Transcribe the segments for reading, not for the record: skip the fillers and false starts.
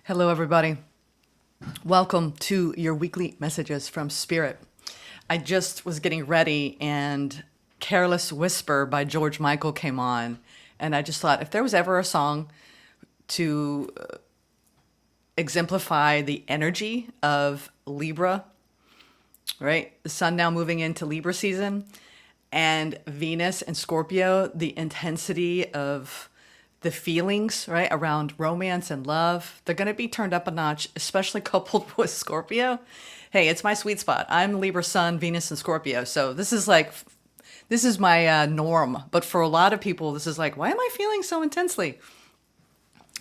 Hello, everybody. Welcome to your weekly messages from Spirit. I just was getting ready and Careless Whisper by George Michael came on. And I just thought if there was ever a song to exemplify the energy of Libra, right? The sun now moving into Libra season, and Venus and Scorpio, the intensity of the feelings, right, around romance and love, they're going to be turned up a notch, especially coupled with Scorpio. Hey, it's my sweet spot. I'm Libra sun, Venus, and Scorpio. So this is my norm. But for a lot of people, this is like, why am I feeling so intensely?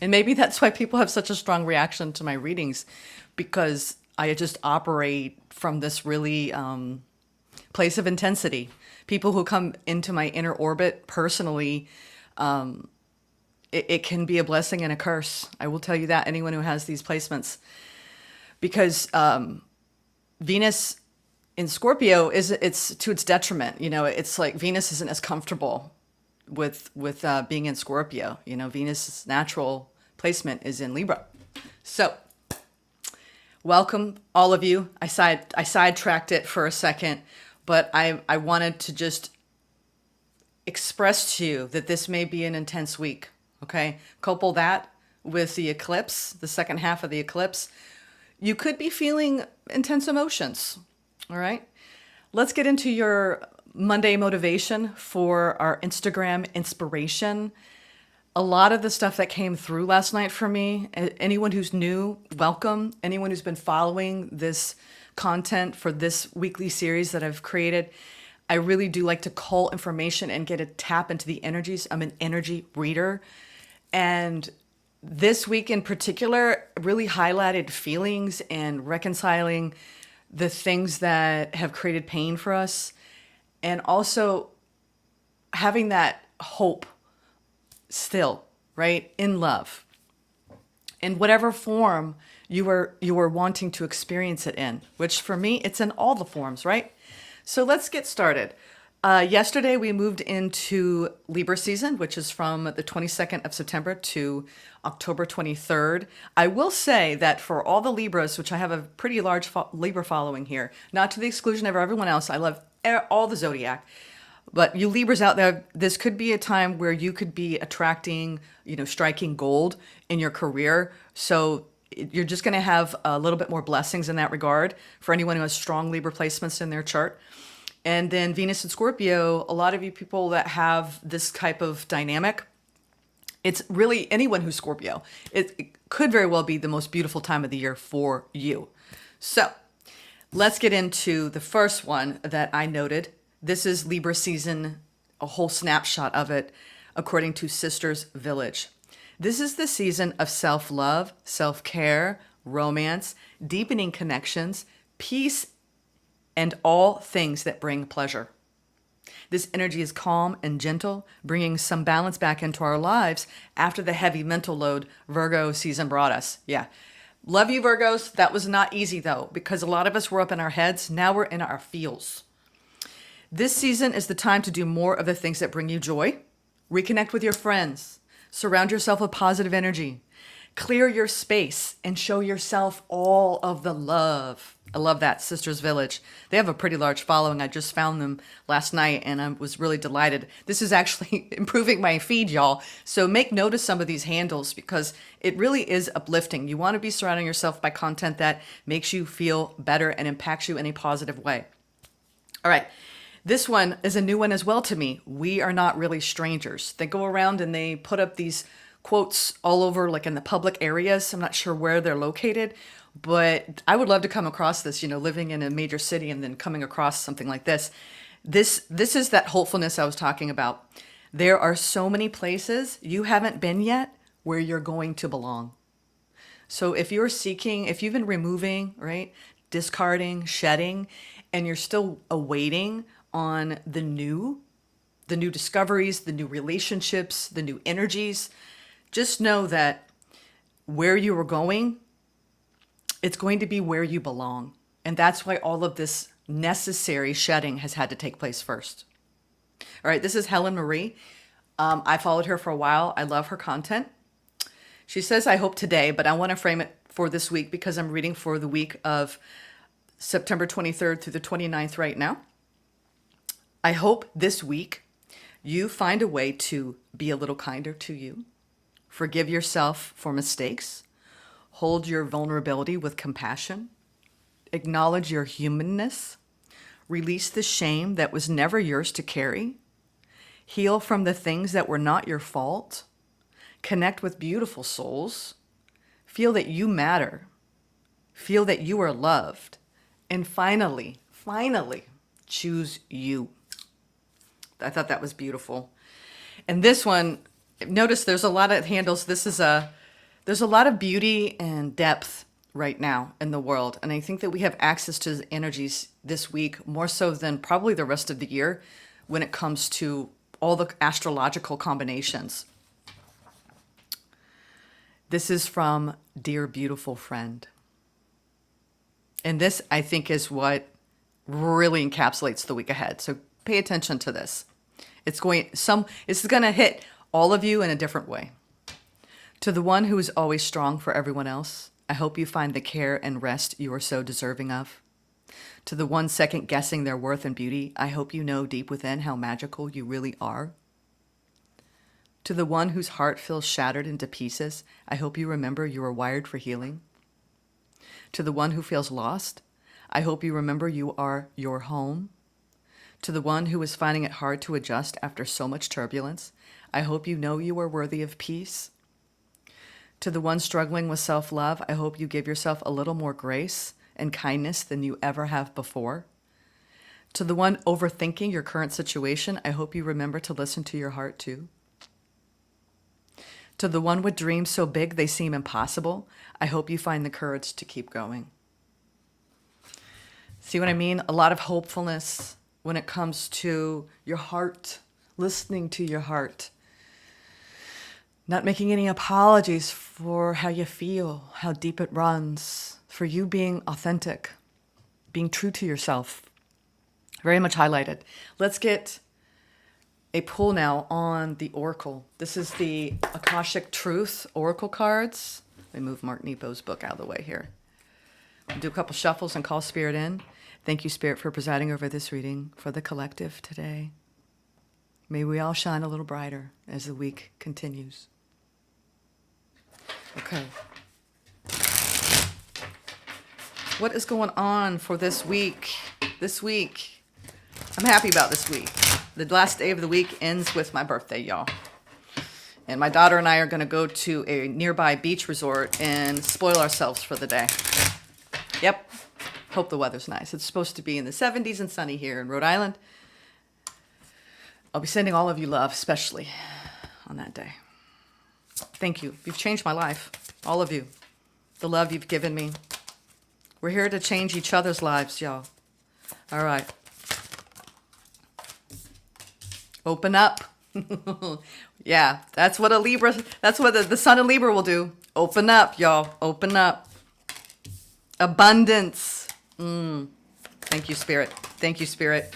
And maybe that's why people have such a strong reaction to my readings, because I just operate from this really place of intensity. People who come into my inner orbit personally, it can be a blessing and a curse. I will tell you that, anyone who has these placements. Because Venus in Scorpio, it's to its detriment. You know, it's like Venus isn't as comfortable with being in Scorpio. You know, Venus's natural placement is in Libra. So welcome all of you. I sidetracked it for a second, but I wanted to just express to you that this may be an intense week. Okay, couple that with the eclipse, the second half of the eclipse. You could be feeling intense emotions. All right, let's get into your Monday motivation for our Instagram inspiration. A lot of the stuff that came through last night for me, anyone who's new, welcome. Anyone who's been following this content for this weekly series that I've created, I really do like to cull information and get a tap into the energies. I'm an energy reader. And this week in particular really highlighted feelings and reconciling the things that have created pain for us, and also having that hope still, right, in love, in whatever form you are wanting to experience it in, which for me, it's in all the forms, right? So let's get started. Yesterday, we moved into Libra season, which is from the 22nd of September to October 23rd. I will say that for all the Libras, which I have a pretty large Libra following here, not to the exclusion of everyone else, I love all the zodiac. But you Libras out there, this could be a time where you could be attracting, striking gold in your career. So you're just going to have a little bit more blessings in that regard for anyone who has strong Libra placements in their chart. And then Venus and Scorpio, a lot of you people that have this type of dynamic, it's really anyone who's Scorpio. It could very well be the most beautiful time of the year for you. So let's get into the first one that I noted. This is Libra season, a whole snapshot of it, according to Sisters Village. This is the season of self-love, self-care, romance, deepening connections, peace, and all things that bring pleasure. This energy is calm and gentle, bringing some balance back into our lives after the heavy mental load Virgo season brought us. Yeah. Love you, Virgos. That was not easy, though, because a lot of us were up in our heads. Now we're in our feels. This season is the time to do more of the things that bring you joy. Reconnect with your friends. Surround yourself with positive energy. Clear your space and show yourself all of the love. I love that, Sisters Village. They have a pretty large following. I just found them last night and I was really delighted. This is actually improving my feed, y'all. So make note of some of these handles because it really is uplifting. You want to be surrounding yourself by content that makes you feel better and impacts you in a positive way. All right. This one is a new one as well to me. We are not really strangers. They go around and they put up these quotes all over, like in the public areas. I'm not sure where they're located, but I would love to come across this, living in a major city and then coming across something like this. This is that hopefulness I was talking about. There are so many places you haven't been yet where you're going to belong. So if you're seeking, if you've been removing, right, discarding, shedding, and you're still awaiting on the new discoveries, the new relationships, the new energies, just know that where you are going, it's going to be where you belong. And that's why all of this necessary shedding has had to take place first. All right, this is Helen Marie. I followed her for a while. I love her content. She says, I hope today, but I want to frame it for this week because I'm reading for the week of September 23rd through the 29th right now. I hope this week you find a way to be a little kinder to you, forgive yourself for mistakes, hold your vulnerability with compassion, acknowledge your humanness, release the shame that was never yours to carry, heal from the things that were not your fault, connect with beautiful souls, feel that you matter, feel that you are loved, and finally, choose you. I thought that was beautiful. And this one, notice there's a lot of handles. There's a lot of beauty and depth right now in the world. And I think that we have access to the energies this week more so than probably the rest of the year when it comes to all the astrological combinations. This is from Dear Beautiful Friend. And this, I think, is what really encapsulates the week ahead. So pay attention to this. It's going to hit all of you in a different way. To the one who is always strong for everyone else, I hope you find the care and rest you are so deserving of. To the one second guessing their worth and beauty, I hope you know deep within how magical you really are. To the one whose heart feels shattered into pieces, I hope you remember you are wired for healing. To the one who feels lost, I hope you remember you are your home. To the one who is finding it hard to adjust after so much turbulence, I hope you know you are worthy of peace. To the one struggling with self-love, I hope you give yourself a little more grace and kindness than you ever have before. To the one overthinking your current situation, I hope you remember to listen to your heart too. To the one with dreams so big they seem impossible, I hope you find the courage to keep going. See what I mean? A lot of hopefulness when it comes to your heart, listening to your heart. Not making any apologies for how you feel, how deep it runs, for you being authentic, being true to yourself. Very much highlighted. Let's get a pull now on the Oracle. This is the Akashic Truth Oracle cards. Let me move Mark Nepo's book out of the way here. We'll do a couple shuffles and call Spirit in. Thank you, Spirit, for presiding over this reading for the collective today. May we all shine a little brighter as the week continues. Okay. What is going on for this week? This week, I'm happy about this week. The last day of the week ends with my birthday, y'all. And my daughter and I are going to go to a nearby beach resort and spoil ourselves for the day. Yep. Hope the weather's nice. It's supposed to be in the 70s and sunny here in Rhode Island. I'll be sending all of you love, especially on that day. Thank you. You've changed my life. All of you. The love you've given me. We're here to change each other's lives, y'all. All right. Open up. Yeah, that's what the sun of Libra will do. Open up, y'all. Open up. Abundance. Thank you, Spirit. Thank you, Spirit.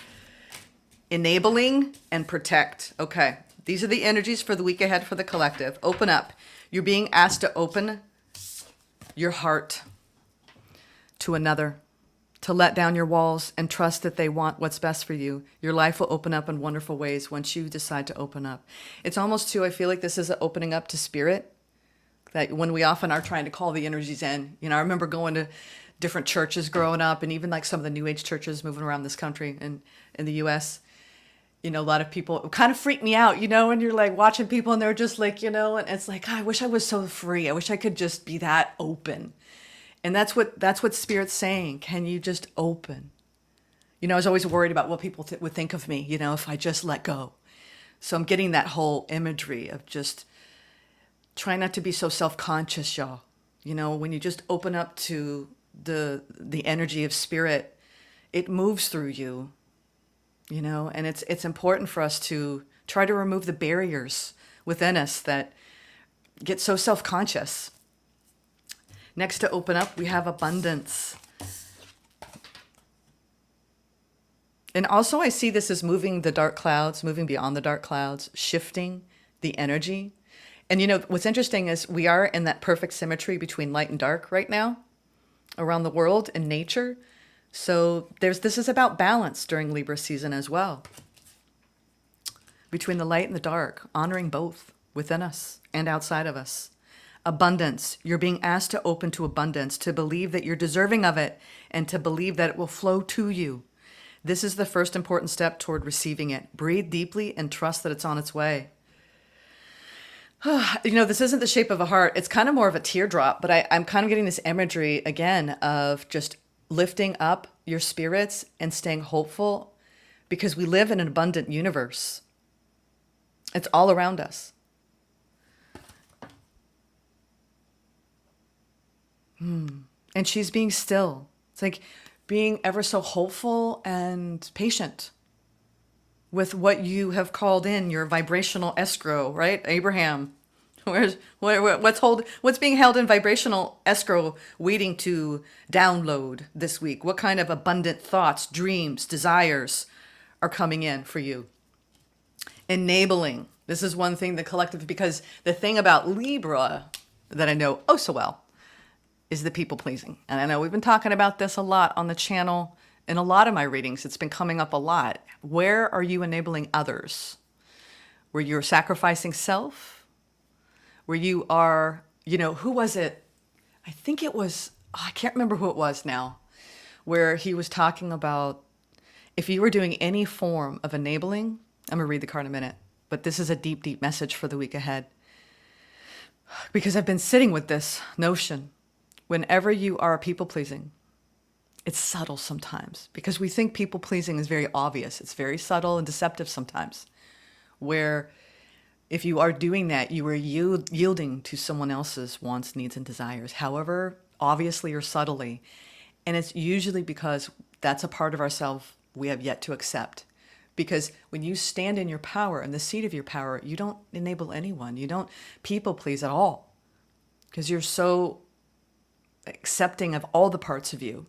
Enabling and protect. Okay. These are the energies for the week ahead for the collective. Open up. You're being asked to open your heart to another, to let down your walls and trust that they want what's best for you. Your life will open up in wonderful ways once you decide to open up. It's almost too, I feel like this is an opening up to Spirit, that when we often are trying to call the energies in. You know, I remember going to different churches growing up, and even like some of the New Age churches moving around this country and in the U.S., you know, a lot of people, it kind of freaked me out, you know, and you're like watching people and they're just like, you know, and it's like, I wish I was so free. I wish I could just be that open. And that's what Spirit's saying. Can you just open? You know, I was always worried about what people would think of me, you know, if I just let go. So I'm getting that whole imagery of just trying not to be so self-conscious, y'all. You know, when you just open up to the energy of Spirit, it moves through you, you know, and it's important for us to try to remove the barriers within us that get so self-conscious. Next to open up, we have abundance. And also I see this as moving the dark clouds, moving beyond the dark clouds, shifting the energy. And you know, what's interesting is we are in that perfect symmetry between light and dark right now around the world and nature. So this is about balance during Libra season as well. Between the light and the dark, honoring both within us and outside of us. Abundance. You're being asked to open to abundance, to believe that you're deserving of it, and to believe that it will flow to you. This is the first important step toward receiving it. Breathe deeply and trust that it's on its way. You know, this isn't the shape of a heart. It's kind of more of a teardrop, but I'm kind of getting this imagery again of just lifting up your spirits and staying hopeful, because we live in an abundant universe. It's all around us. And she's being still. It's like being ever so hopeful and patient with what you have called in your vibrational escrow, right? Abraham, what's being held in vibrational escrow waiting to download this week? What kind of abundant thoughts, dreams, desires are coming in for you? Enabling. This is one thing, the collective, because the thing about Libra that I know oh so well is the people pleasing. And I know we've been talking about this a lot on the channel. In a lot of my readings, it's been coming up a lot. Where are you enabling others? Where you're sacrificing self? Where you are, you know, who was it? I think it was, I can't remember who it was now, where he was talking about if you were doing any form of enabling, I'm going to read the card in a minute, but this is a deep, deep message for the week ahead. Because I've been sitting with this notion. Whenever you are people pleasing, it's subtle sometimes, because we think people pleasing is very obvious. It's very subtle and deceptive sometimes, where if you are doing that, you are yielding to someone else's wants, needs, and desires, however obviously or subtly. And it's usually because that's a part of ourselves we have yet to accept. Because when you stand in your power, in the seat of your power, you don't enable anyone. You don't people please at all, because you're so accepting of all the parts of you.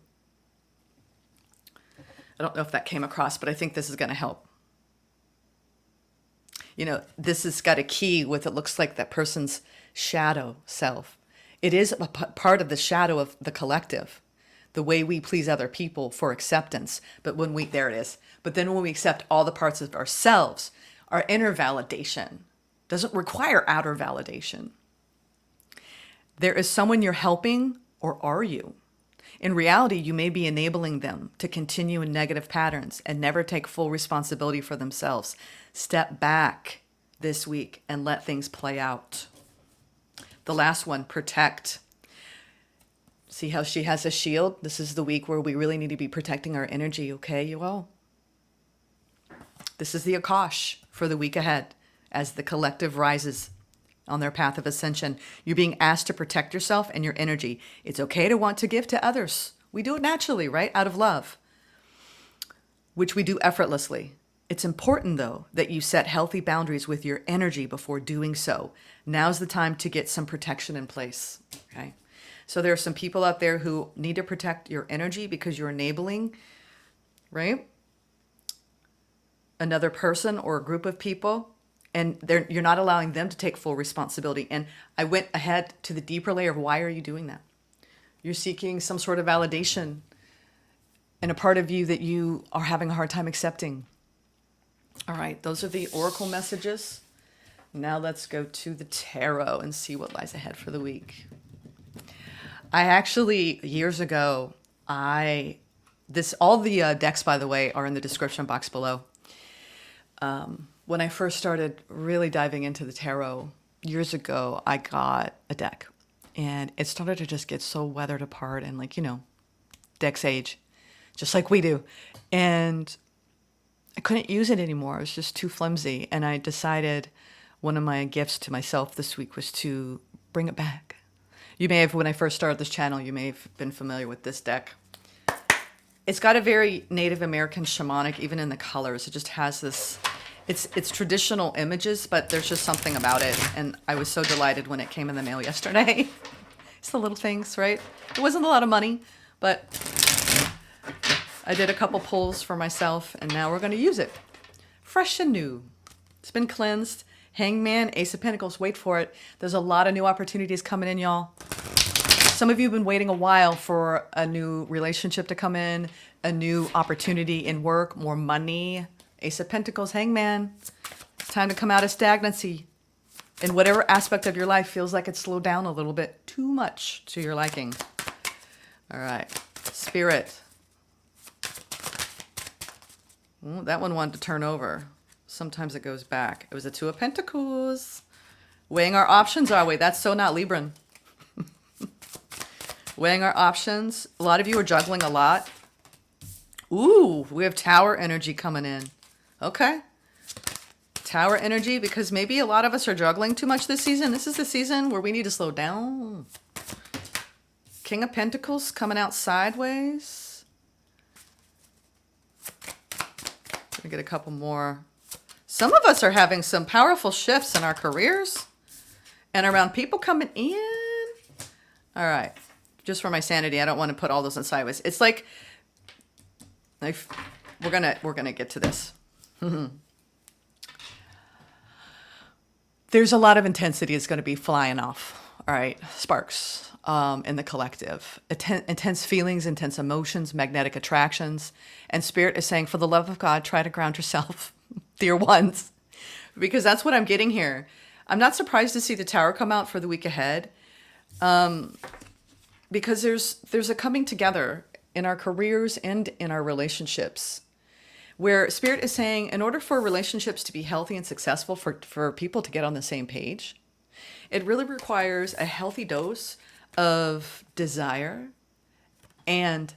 I don't know if that came across, but I think this is going to help. You know, this has got a key with, it looks like that person's shadow self. It is a part of the shadow of the collective, the way we please other people for acceptance. But there it is. But then when we accept all the parts of ourselves, our inner validation doesn't require outer validation. There is someone you're helping, or are you? In reality, you may be enabling them to continue in negative patterns and never take full responsibility for themselves. Step back this week and let things play out. The last one, protect. See how she has a shield? This is the week where we really need to be protecting our energy, okay, you all? This is the Akash for the week ahead as the collective rises on their path of ascension. You're being asked to protect yourself and your energy. It's okay to want to give to others. We do it naturally, right? Out of love, which we do effortlessly. It's important, though, that you set healthy boundaries with your energy before doing so. Now's the time to get some protection in place, okay? So there are some people out there who need to protect your energy because you're enabling, right? Another person or a group of people, and you're not allowing them to take full responsibility. And I went ahead to the deeper layer of why are you doing that? You're seeking some sort of validation in a part of you that you are having a hard time accepting. All right, those are the oracle messages. Now let's go to the tarot and see what lies ahead for the week. I actually, years ago, all the decks, by the way, are in the description box below. When I first started really diving into the tarot years ago, I got a deck and it started to just get so weathered apart and decks age, just like we do. And I couldn't use it anymore. It was just too flimsy. And I decided one of my gifts to myself this week was to bring it back. You may have, when I first started this channel, you may have been familiar with this deck. It's got a very Native American shamanic, even in the colors. It just has this, it's traditional images, but there's just something about it. And I was so delighted when it came in the mail yesterday. It's the little things, right? It wasn't a lot of money, but I did a couple pulls for myself, and now we're going to use it. Fresh and new. It's been cleansed, Hangman, Ace of Pentacles, wait for it. There's a lot of new opportunities coming in, y'all. Some of you have been waiting a while for a new relationship to come in, a new opportunity in work, more money. Ace of Pentacles, Hangman. It's time to come out of stagnancy. In whatever aspect of your life feels like it's slowed down a little bit too much to your liking. All right. Spirit. Ooh, that one wanted to turn over. Sometimes it goes back. It was a Two of Pentacles. Weighing our options, are we? That's so not Libran. Weighing our options. A lot of you are juggling a lot. Ooh, we have Tower energy coming in. Okay. Tower energy, because maybe a lot of us are juggling too much this season. This is the season where we need to slow down. King of Pentacles coming out sideways. Gonna get a couple more. Some of us are having some powerful shifts in our careers and around people coming in. All right. Just for my sanity, I don't want to put all those in sideways. It's like we're gonna get to this. There's a lot of intensity is going to be flying off. All right, sparks in the collective. Intense feelings, intense emotions, magnetic attractions. And Spirit is saying, for the love of God, try to ground yourself, dear ones. Because that's what I'm getting here. I'm not surprised to see the Tower come out for the week ahead. Because there's a coming together in our careers and in our relationships, where Spirit is saying, in order for relationships to be healthy and successful, for people to get on the same page, it really requires a healthy dose of desire and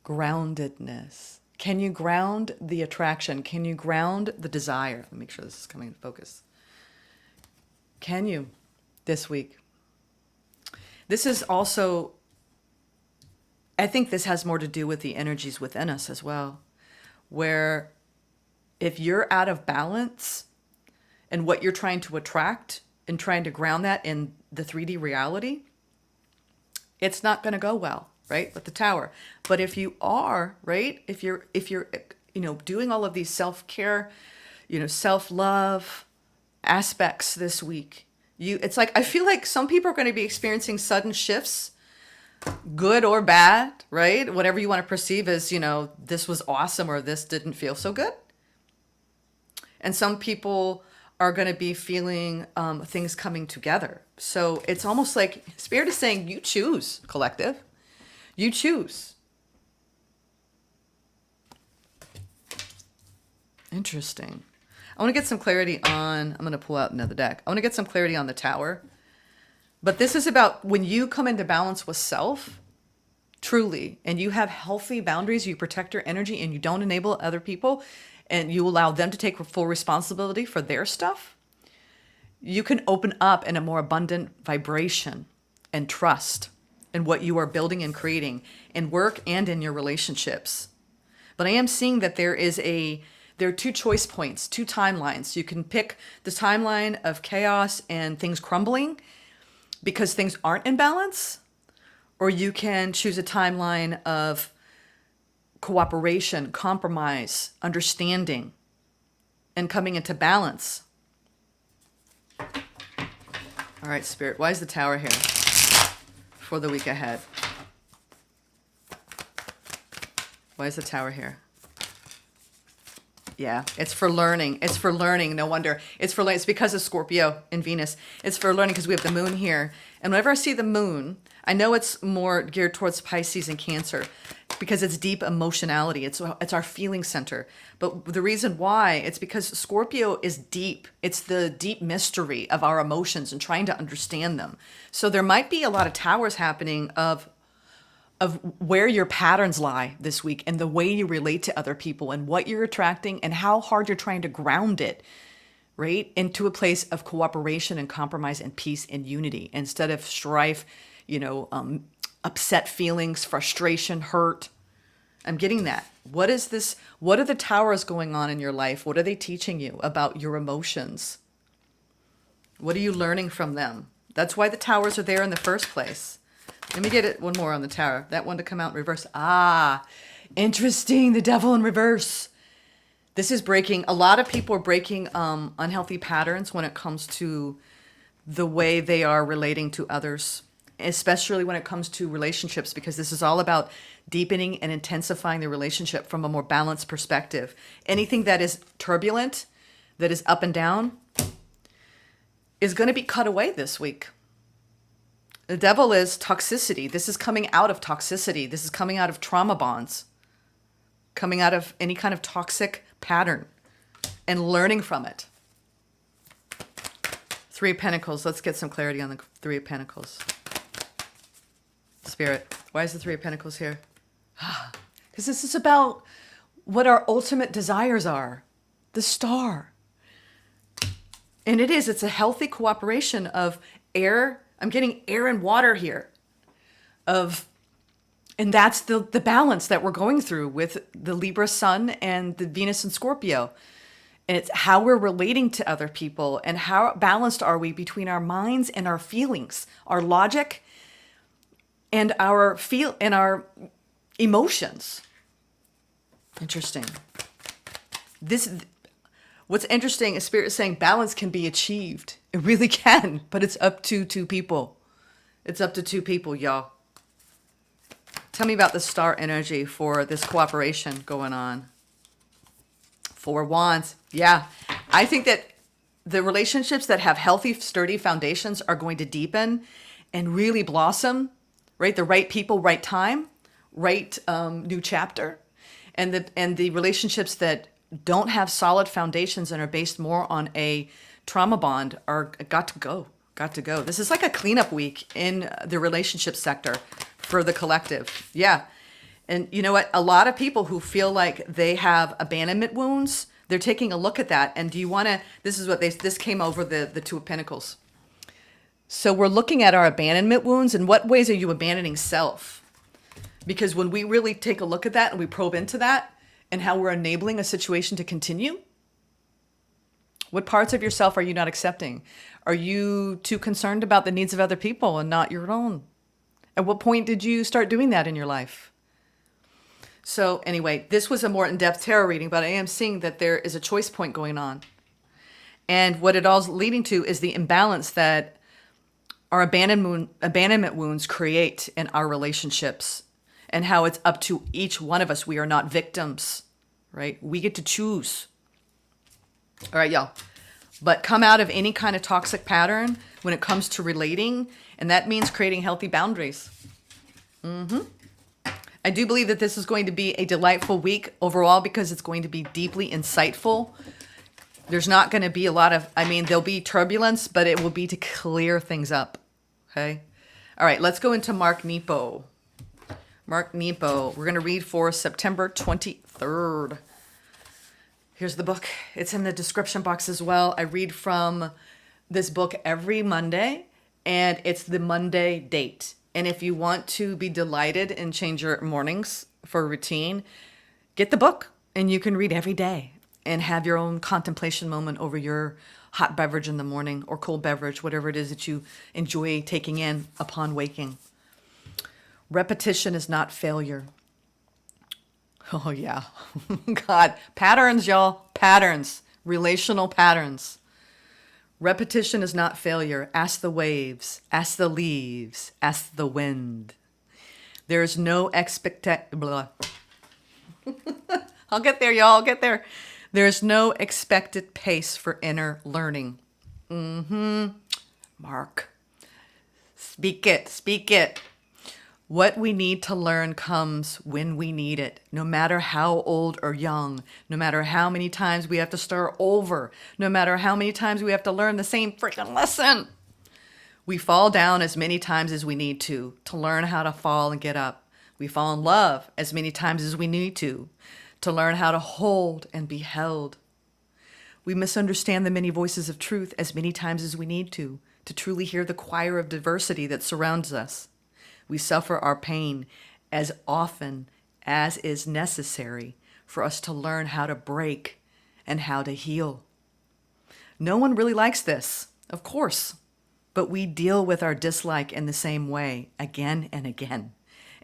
groundedness. Can you ground the attraction? Can you ground the desire? Let me make sure this is coming into focus. Can you this week? This is also, I think this has more to do with the energies within us as well, where if you're out of balance and what you're trying to attract and trying to ground that in the 3D reality, it's not going to go well, right? With the Tower. But if you are, right? If you're, doing all of these self-care, self-love aspects this week, it's like, I feel like some people are going to be experiencing sudden shifts, good or bad, right? Whatever you want to perceive as, this was awesome or this didn't feel so good. And some people are going to be feeling things coming together. So it's almost like Spirit is saying, you choose, collective. You choose. Interesting. I want to get some clarity on, I'm going to pull out another deck. I want to get some clarity on the Tower. But this is about when you come into balance with self, truly, and you have healthy boundaries, you protect your energy and you don't enable other people, and you allow them to take full responsibility for their stuff, you can open up in a more abundant vibration and trust in what you are building and creating in work and in your relationships. But I am seeing that there are two choice points, two timelines. You can pick the timeline of chaos and things crumbling because things aren't in balance, or you can choose a timeline of cooperation, compromise, understanding, and coming into balance. All right, Spirit, why is the Tower here for the week ahead? Why is the Tower here? Yeah, it's for learning. It's for learning. No wonder. It's for learning. It's because of Scorpio and Venus. It's for learning because we have the moon here. And whenever I see the moon, I know it's more geared towards Pisces and Cancer because it's deep emotionality. It's our feeling center. But the reason why, it's because Scorpio is deep. It's the deep mystery of our emotions and trying to understand them. So there might be a lot of towers happening of where your patterns lie this week and the way you relate to other people and what you're attracting and how hard you're trying to ground it, right? Into a place of cooperation and compromise and peace and unity instead of strife, upset feelings, frustration, hurt. I'm getting that. What is this? What are the towers going on in your life? What are they teaching you about your emotions? What are you learning from them? That's why the towers are there in the first place. Let me get it one more on the Tower. That one to come out in reverse. Ah, interesting. The Devil in reverse. This is breaking, a lot of people are breaking unhealthy patterns when it comes to the way they are relating to others, especially when it comes to relationships, because this is all about deepening and intensifying the relationship from a more balanced perspective. Anything that is turbulent, that is up and down, is going to be cut away this week. The devil is toxicity. This is coming out of toxicity. This is coming out of trauma bonds, coming out of any kind of toxic pattern and learning from it. Three of Pentacles. Let's get some clarity on the Three of Pentacles. Spirit, why is the Three of Pentacles here? Because this is about what our ultimate desires are. The Star. And it's a healthy cooperation of air. I'm getting air and water here. And that's the balance that we're going through with the Libra Sun and the Venus and Scorpio. And it's how we're relating to other people and how balanced are we between our minds and our feelings, our logic and our emotions. Interesting. What's interesting is Spirit is saying balance can be achieved. It really can, but it's up to two people. It's up to two people, y'all. Tell me about the star energy for this cooperation going on. Four Wands. Yeah. I think that the relationships that have healthy, sturdy foundations are going to deepen and really blossom, right? The right people, right time, right new chapter. And the relationships that don't have solid foundations and are based more on a trauma bond are got to go. This is like a cleanup week in the relationship sector for the collective. Yeah. And you know what? A lot of people who feel like they have abandonment wounds, they're taking a look at that. And do you want to, this came over the Two of Pentacles. So we're looking at our abandonment wounds and what ways are you abandoning self? Because when we really take a look at that and we probe into that and how we're enabling a situation to continue, what parts of yourself are you not accepting? Are you too concerned about the needs of other people and not your own? At what point did you start doing that in your life? So anyway, this was a more in-depth tarot reading, but I am seeing that there is a choice point going on. And what it all's leading to is the imbalance that our abandonment wounds create in our relationships and how it's up to each one of us. We are not victims, right? We get to choose. All right, y'all. But come out of any kind of toxic pattern when it comes to relating, and that means creating healthy boundaries. I do believe that this is going to be a delightful week overall because it's going to be deeply insightful. There's not going to be a lot of, there'll be turbulence, but it will be to clear things up. Okay? All right, let's go into Mark Nepo. Mark Nepo. We're going to read for September 23rd. Here's the book. It's in the description box as well. I read from this book every Monday, and it's the Monday date. And if you want to be delighted and change your mornings for a routine, get the book, and you can read every day and have your own contemplation moment over your hot beverage in the morning or cold beverage, whatever it is that you enjoy taking in upon waking. Repetition is not failure. Oh, yeah. God. Patterns, y'all. Patterns. Relational patterns. Repetition is not failure. Ask the waves. Ask the leaves. Ask the wind. There is no I'll get there, y'all. I'll get there. There is no expected pace for inner learning. Mark. Speak it. Speak it. What we need to learn comes when we need it, no matter how old or young, no matter how many times we have to start over, no matter how many times we have to learn the same freaking lesson. We fall down as many times as we need to learn how to fall and get up. We fall in love as many times as we need to learn how to hold and be held. We misunderstand the many voices of truth as many times as we need to truly hear the choir of diversity that surrounds us. We suffer our pain as often as is necessary for us to learn how to break and how to heal. No one really likes this, of course, but we deal with our dislike in the same way again and again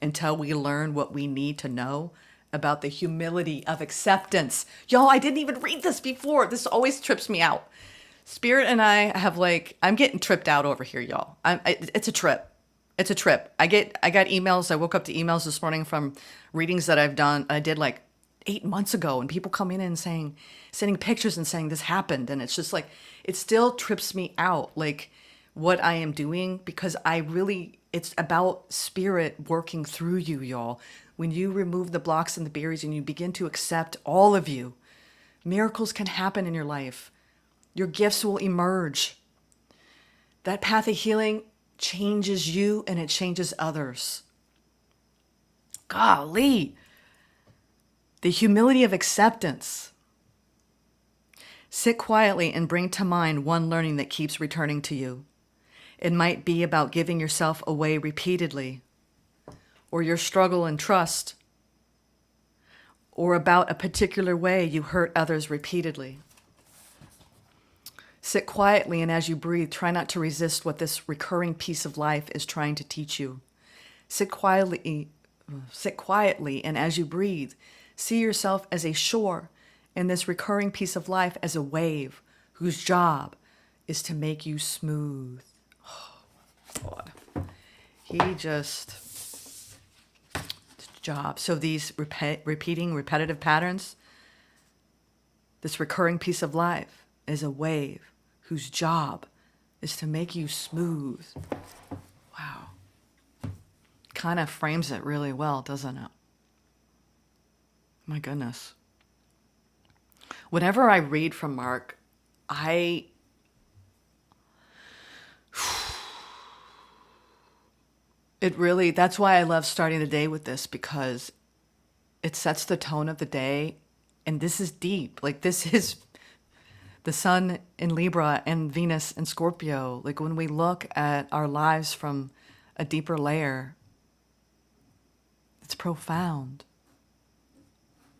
until we learn what we need to know about the humility of acceptance. Y'all, I didn't even read this before. This always trips me out. Spirit and I have I'm getting tripped out over here, y'all. It's a trip. It's a trip. I got emails. I woke up to emails this morning from readings that I've done. I did 8 months ago, and people come in and sending pictures and saying this happened. And it's just it still trips me out, what I am doing, because it's about spirit working through you, y'all. When you remove the blocks and the barriers and you begin to accept all of you, miracles can happen in your life. Your gifts will emerge. That path of healing changes you and it changes others. Golly. The humility of acceptance. Sit quietly and bring to mind one learning that keeps returning to you. It might be about giving yourself away repeatedly, or your struggle and trust, or about a particular way you hurt others repeatedly. Sit quietly, and as you breathe, try not to resist what this recurring piece of life is trying to teach you. Sit quietly, and as you breathe, see yourself as a shore and this recurring piece of life as a wave whose job is to make you smooth. Oh, God. Job. So these repeating, repetitive patterns, this recurring piece of life is a wave whose job is to make you smooth. Wow. Kind of frames it really well, doesn't it? My goodness. Whenever I read from Mark, that's why I love starting the day with this, because it sets the tone of the day. And this is deep. This is the sun in Libra and Venus in Scorpio. When we look at our lives from a deeper layer, it's profound.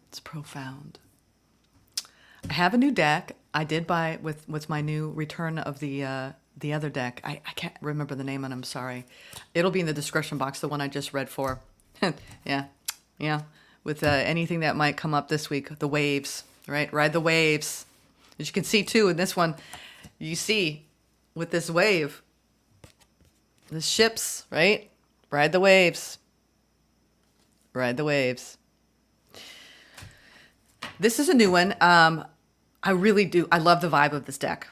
It's profound. I have a new deck. I did buy with my new return of the other deck. I can't remember the name, and I'm sorry. It'll be in the description box, the one I just read for. Yeah. With anything that might come up this week, the waves, right? Ride the waves. As you can see too in this one, you see with this wave, the ships, right? Ride the waves. Ride the waves. This is a new one. I really do. I love the vibe of this deck.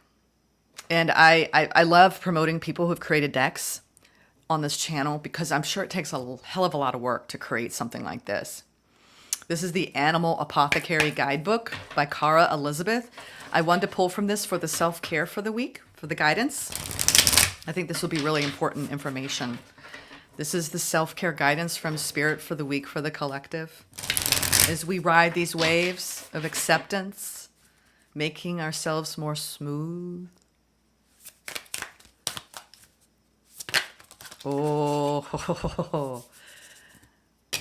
And I love promoting people who've created decks on this channel, because I'm sure it takes a hell of a lot of work to create something like this. This is the Animal Apothecary Guidebook by Cara Elizabeth. I wanted to pull from this for the self-care for the week, for the guidance. I think this will be really important information. This is the self-care guidance from Spirit for the week for the collective. As we ride these waves of acceptance, making ourselves more smooth. Oh,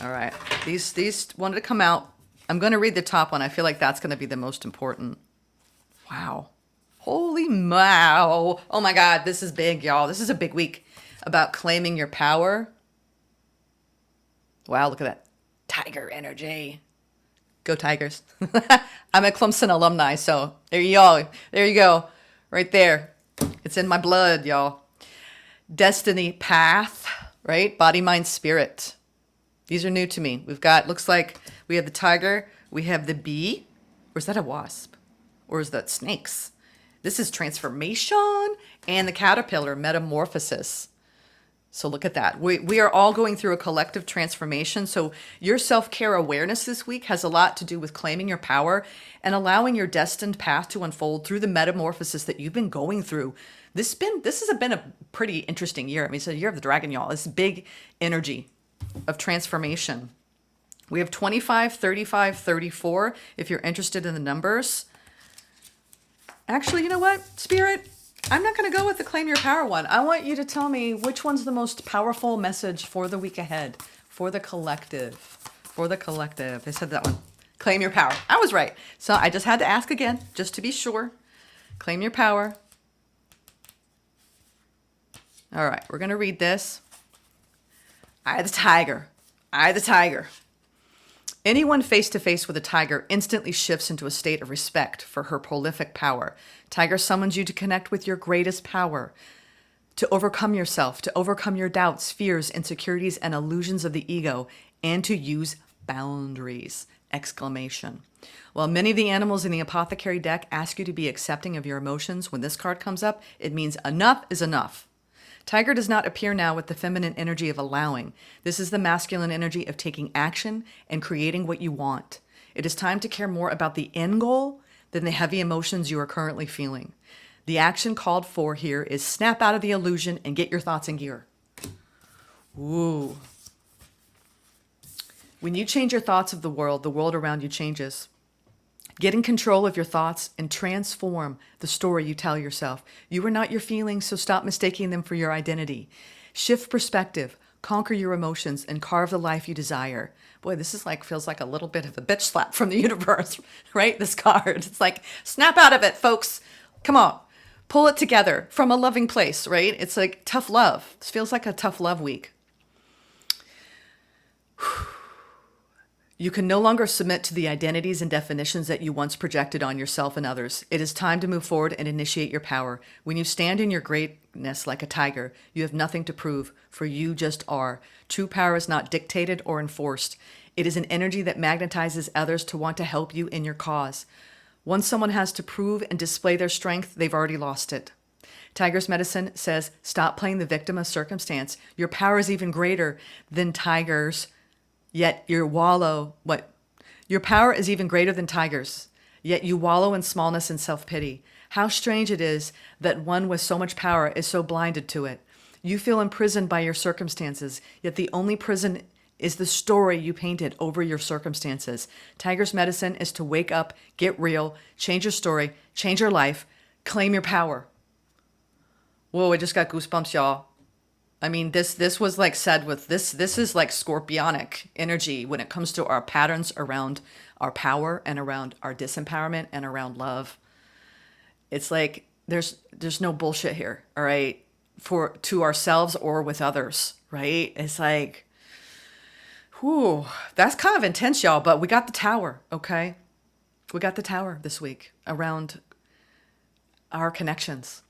all right. These wanted to come out. I'm going to read the top one. I feel like that's going to be the most important. Wow. Holy mow. Oh my God. This is big, y'all. This is a big week about claiming your power. Wow. Look at that. Tiger energy. Go Tigers. I'm a Clemson alumni. So there you go. There you go. Right there. It's in my blood, y'all. Destiny path, right? Body, mind, spirit. These are new to me. Looks like we have the tiger, we have the bee, or is that a wasp? Or is that snakes? This is transformation, and the caterpillar, metamorphosis. So look at that. We are all going through a collective transformation. So your self-care awareness this week has a lot to do with claiming your power and allowing your destined path to unfold through the metamorphosis that you've been going through. This has been a pretty interesting year. I mean, it's a year of the dragon, y'all. It's big energy of transformation. We have 25, 35, 34, if you're interested in the numbers. Actually, you know what, Spirit? I'm not going to go with the Claim Your Power one. I want you to tell me which one's the most powerful message for the week ahead, for the collective. For the collective. They said that one. Claim your power. I was right. So I just had to ask again, just to be sure. Claim your power. All right, we're going to read this. I the tiger. I the tiger. Anyone face to face with a tiger instantly shifts into a state of respect for her prolific power. Tiger summons you to connect with your greatest power, to overcome yourself, to overcome your doubts, fears, insecurities, and illusions of the ego, and to use boundaries! Exclamation. While many of the animals in the apothecary deck ask you to be accepting of your emotions, when this card comes up, it means enough is enough. Tiger does not appear now with the feminine energy of allowing. This is the masculine energy of taking action and creating what you want. It is time to care more about the end goal than the heavy emotions you are currently feeling. The action called for here is snap out of the illusion and get your thoughts in gear. Ooh. When you change your thoughts of the world around you changes. Get in control of your thoughts and transform the story you tell yourself. You are not your feelings, so stop mistaking them for your identity. Shift perspective, conquer your emotions, and carve the life you desire. Boy, this is feels like a little bit of a bitch slap from the universe, right? This card. It's like, snap out of it, folks. Come on. Pull it together from a loving place, right? It's like tough love. This feels like a tough love week. You can no longer submit to the identities and definitions that you once projected on yourself and others. It is time to move forward and initiate your power. When you stand in your greatness like a tiger, you have nothing to prove, for you just are. True power is not dictated or enforced. It is an energy that magnetizes others to want to help you in your cause. Once someone has to prove and display their strength, they've already lost it. Tiger's medicine says, stop playing the victim of circumstance. Your power is even greater than tigers. Yet your power is even greater than tigers, yet you wallow in smallness and self-pity. How strange it is that one with so much power is so blinded to it. You feel imprisoned by your circumstances, yet the only prison is the story you painted over your circumstances. Tiger's medicine is to wake up, get real, change your story, change your life, claim your power. Whoa, I just got goosebumps, y'all. I mean, this was said with this is like scorpionic energy when it comes to our patterns around our power and around our disempowerment and around love. It's like there's no bullshit here, all right? To ourselves or with others, right? It's like, whew, that's kind of intense, y'all, but we got the tower, okay? We got the tower this week around our connections.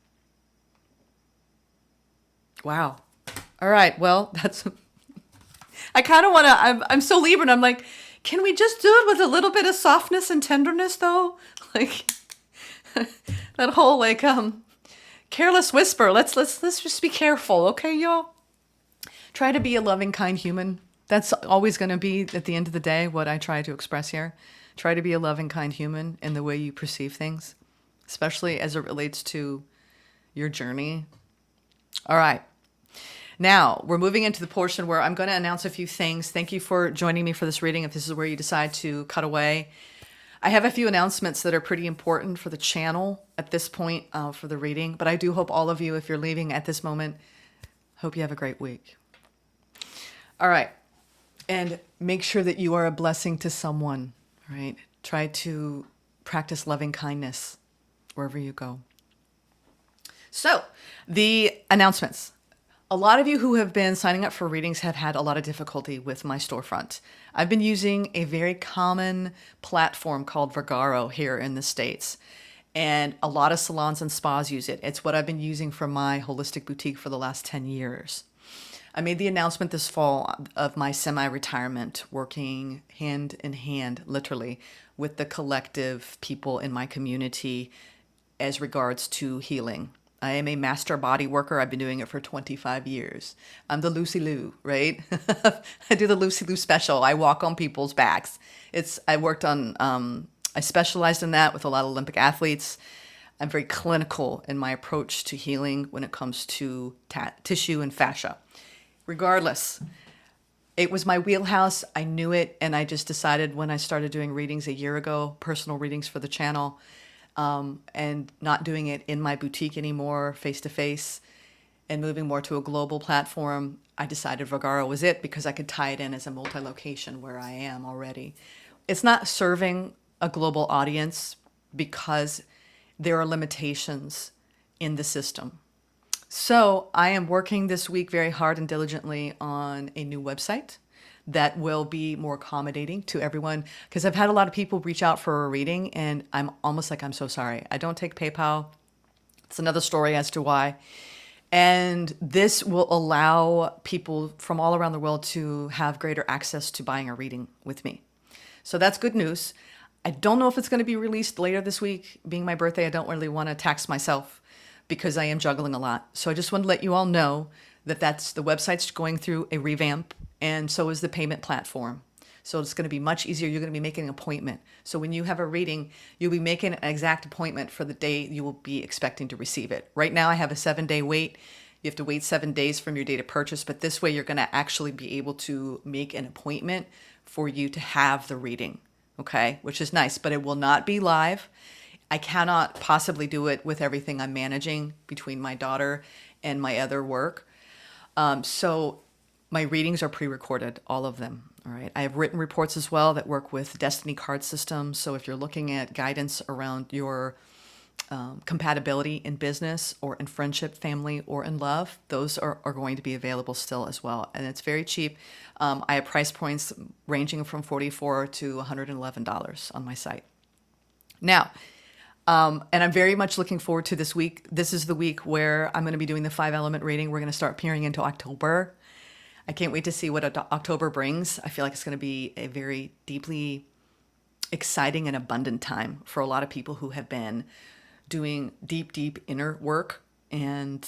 Wow. All right, well, I kind of want to, I'm so Libra, and I'm like, can we just do it with a little bit of softness and tenderness, though? Like, that whole, careless whisper. Let's just be careful, okay, y'all? Try to be a loving, kind human. That's always going to be, at the end of the day, what I try to express here. Try to be a loving, kind human in the way you perceive things, especially as it relates to your journey. All right. Now, we're moving into the portion where I'm going to announce a few things. Thank you for joining me for this reading, if this is where you decide to cut away. I have a few announcements that are pretty important for the channel at this point for the reading, but I do hope all of you, if you're leaving at this moment, hope you have a great week. All right. And make sure that you are a blessing to someone, right? Try to practice loving kindness wherever you go. So, the announcements. A lot of you who have been signing up for readings have had a lot of difficulty with my storefront. I've been using a very common platform called Vagaro here in the States, and a lot of salons and spas use it. It's what I've been using for my holistic boutique for the last 10 years. I made the announcement this fall of my semi-retirement, working hand in hand, literally, with the collective people in my community as regards to healing. I am a master body worker. I've been doing it for 25 years. I'm the Lucy Lou, right? I do the Lucy Lou special. I walk on people's backs. I specialized in that with a lot of Olympic athletes. I'm very clinical in my approach to healing when it comes to tissue and fascia. Regardless, it was my wheelhouse. I knew it. And I just decided when I started doing readings a year ago, personal readings for the channel, and not doing it in my boutique anymore, face-to-face, and moving more to a global platform, I decided Vagaro was it because I could tie it in as a multi-location where I am already. It's not serving a global audience because there are limitations in the system. So I am working this week very hard and diligently on a new website that will be more accommodating to everyone. Because I've had a lot of people reach out for a reading, and I'm almost like, I'm so sorry. I don't take PayPal. It's another story as to why. And this will allow people from all around the world to have greater access to buying a reading with me. So that's good news. I don't know if it's going to be released later this week. Being my birthday, I don't really want to tax myself because I am juggling a lot. So I just want to let you all know that the website's going through a revamp, and so is the payment platform. So it's going to be much easier. You're going to be making an appointment. So when you have a reading, you'll be making an exact appointment for the day you will be expecting to receive it. Right now, I have a 7-day wait. You have to wait 7 days from your date of purchase, but this way you're going to actually be able to make an appointment for you to have the reading, okay? Which is nice, but it will not be live. I cannot possibly do it with everything I'm managing between my daughter and my other work. So my readings are pre-recorded, all of them. All right. I have written reports as well that work with Destiny card systems. So if you're looking at guidance around your compatibility in business or in friendship, family, or in love, those are going to be available still as well. And it's very cheap. I have price points ranging from $44 to $111 on my site. Now, and I'm very much looking forward to this week. This is the week where I'm going to be doing the 5-element reading. We're going to start peering into October. I can't wait to see what October brings. I feel like it's going to be a very deeply exciting and abundant time for a lot of people who have been doing deep inner work. And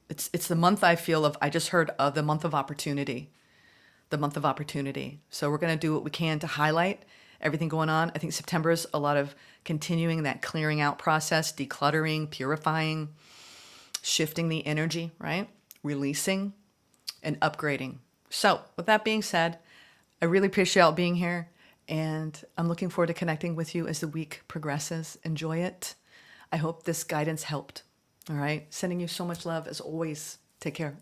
it's the month I feel of, I just heard of the month of opportunity. The month of opportunity. So we're going to do what we can to highlight everything going on. I think September is a lot of continuing that clearing out process, decluttering, purifying, shifting the energy, right? Releasing and upgrading. So with that being said, I really appreciate y'all being here, and I'm looking forward to connecting with you as the week progresses. Enjoy it. I hope this guidance helped. All right. Sending you so much love as always. Take care.